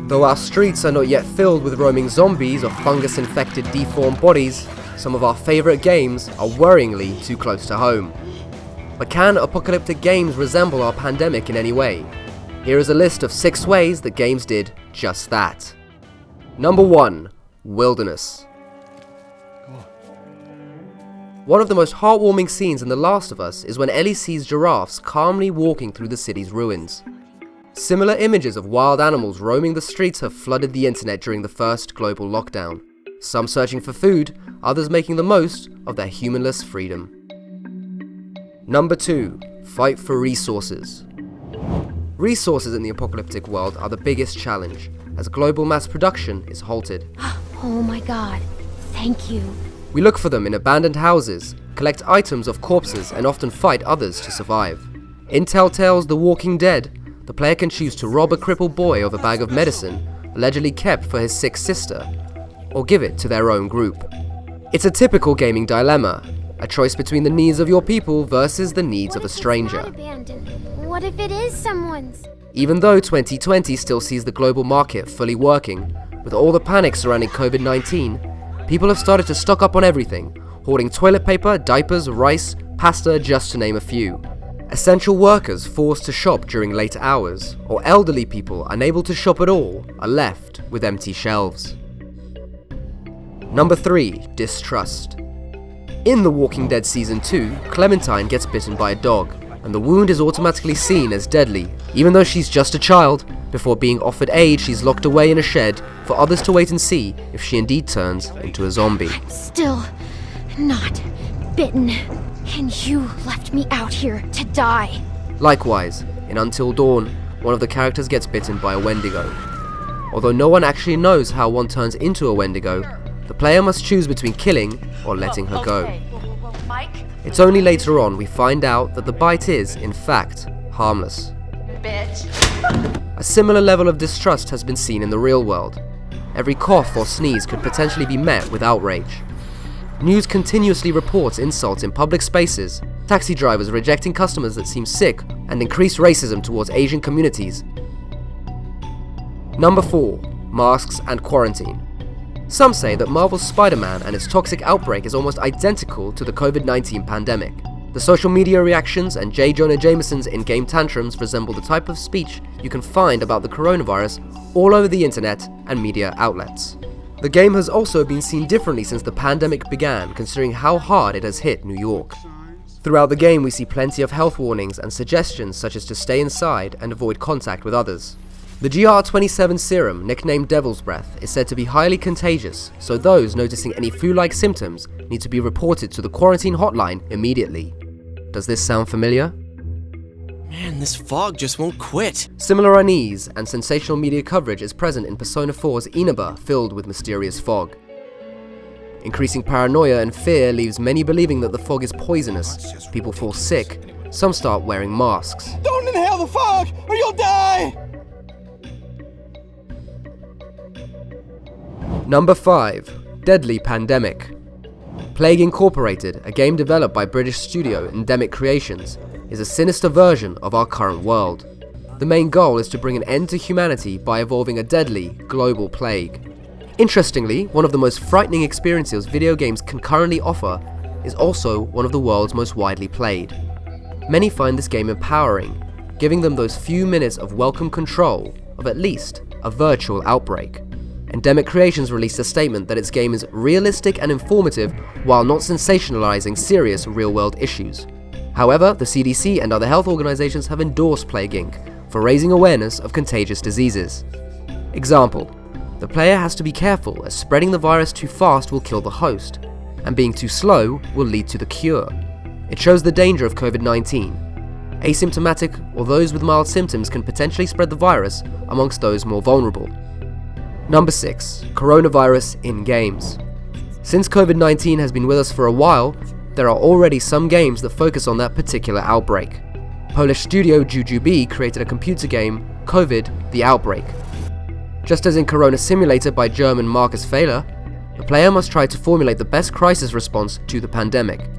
Though our streets are not yet filled with roaming zombies or fungus-infected deformed bodies, some of our favourite games are worryingly too close to home. But can apocalyptic games resemble our pandemic in any way? Here is a list of 6 ways that games did just that. Number 1. Wilderness. One of the most heartwarming scenes in The Last of Us is when Ellie sees giraffes calmly walking through the city's ruins. Similar images of wild animals roaming the streets have flooded the internet during the first global lockdown, some searching for food, others making the most of their humanless freedom. Number 2. Fight for resources. Resources in the apocalyptic world are the biggest challenge, as global mass production is halted. Oh my god, thank you. We look for them in abandoned houses, collect items of corpses, and often fight others to survive. In Telltale's The Walking Dead, the player can choose to rob a crippled boy of a bag of medicine, allegedly kept for his sick sister, or give it to their own group. It's a typical gaming dilemma, a choice between the needs of your people versus the needs of a stranger. What if it is someone's? Even though 2020 still sees the global market fully working, with all the panic surrounding COVID-19, people have started to stock up on everything, hoarding toilet paper, diapers, rice, pasta, just to name a few. Essential workers forced to shop during late hours, or elderly people unable to shop at all, are left with empty shelves. Number 3. Distrust. In The Walking Dead Season 2, Clementine gets bitten by a dog, and the wound is automatically seen as deadly, even though she's just a child. Before being offered aid, she's locked away in a shed for others to wait and see if she indeed turns into a zombie. I'm still not bitten, and you left me out here to die. Likewise, in Until Dawn, one of the characters gets bitten by a Wendigo. Although no one actually knows how one turns into a Wendigo, the player must choose between killing or letting her go. Mike? It's only later on we find out that the bite is, in fact, harmless. Bitch. A similar level of distrust has been seen in the real world. Every cough or sneeze could potentially be met with outrage. News continuously reports insults in public spaces, taxi drivers rejecting customers that seem sick, and increased racism towards Asian communities. Number 4. Masks and quarantine. Some say that Marvel's Spider-Man and its toxic outbreak is almost identical to the COVID-19 pandemic. The social media reactions and J. Jonah Jameson's in-game tantrums resemble the type of speech you can find about the coronavirus all over the internet and media outlets. The game has also been seen differently since the pandemic began, considering how hard it has hit New York. Throughout the game we see plenty of health warnings and suggestions such as to stay inside and avoid contact with others. The GR27 serum, nicknamed Devil's Breath, is said to be highly contagious, so those noticing any flu-like symptoms need to be reported to the quarantine hotline immediately. Does this sound familiar? Man, this fog just won't quit. Similar unease and sensational media coverage is present in Persona 4's Inaba, filled with mysterious fog. Increasing paranoia and fear leaves many believing that the fog is poisonous. People fall sick. Some start wearing masks. Don't inhale the fog, or you'll die! Number 5. Deadly Pandemic. Plague Incorporated, a game developed by British studio Endemic Creations, is a sinister version of our current world. The main goal is to bring an end to humanity by evolving a deadly, global plague. Interestingly, one of the most frightening experiences video games can currently offer is also one of the world's most widely played. Many find this game empowering, giving them those few minutes of welcome control of at least a virtual outbreak. Endemic Creations released a statement that its game is realistic and informative while not sensationalizing serious real-world issues. However, the CDC and other health organizations have endorsed Plague Inc. for raising awareness of contagious diseases. Example: the player has to be careful as spreading the virus too fast will kill the host, and being too slow will lead to the cure. It shows the danger of COVID-19. Asymptomatic or those with mild symptoms can potentially spread the virus amongst those more vulnerable. Number 6. Coronavirus in games. Since COVID-19 has been with us for a while, there are already some games that focus on that particular outbreak. Polish studio Jujubee created a computer game, COVID: The Outbreak. Just as in Corona Simulator by German Markus Fehler, the player must try to formulate the best crisis response to the pandemic.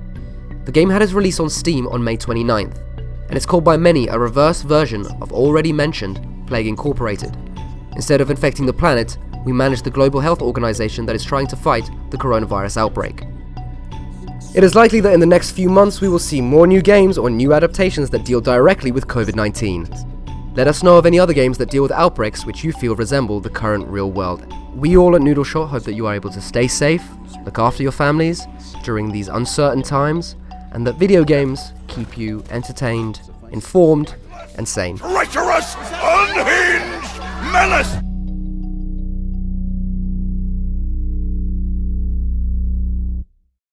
The game had its release on Steam on May 29th, and it's called by many a reverse version of already mentioned Plague Incorporated. Instead of infecting the planet, we manage the global health organization that is trying to fight the coronavirus outbreak. It is likely that in the next few months we will see more new games or new adaptations that deal directly with COVID-19. Let us know of any other games that deal with outbreaks which you feel resemble the current real world. We all at Noodleshot hope that you are able to stay safe, look after your families during these uncertain times, and that video games keep you entertained, informed, and sane. Treacherous, unhinged menace!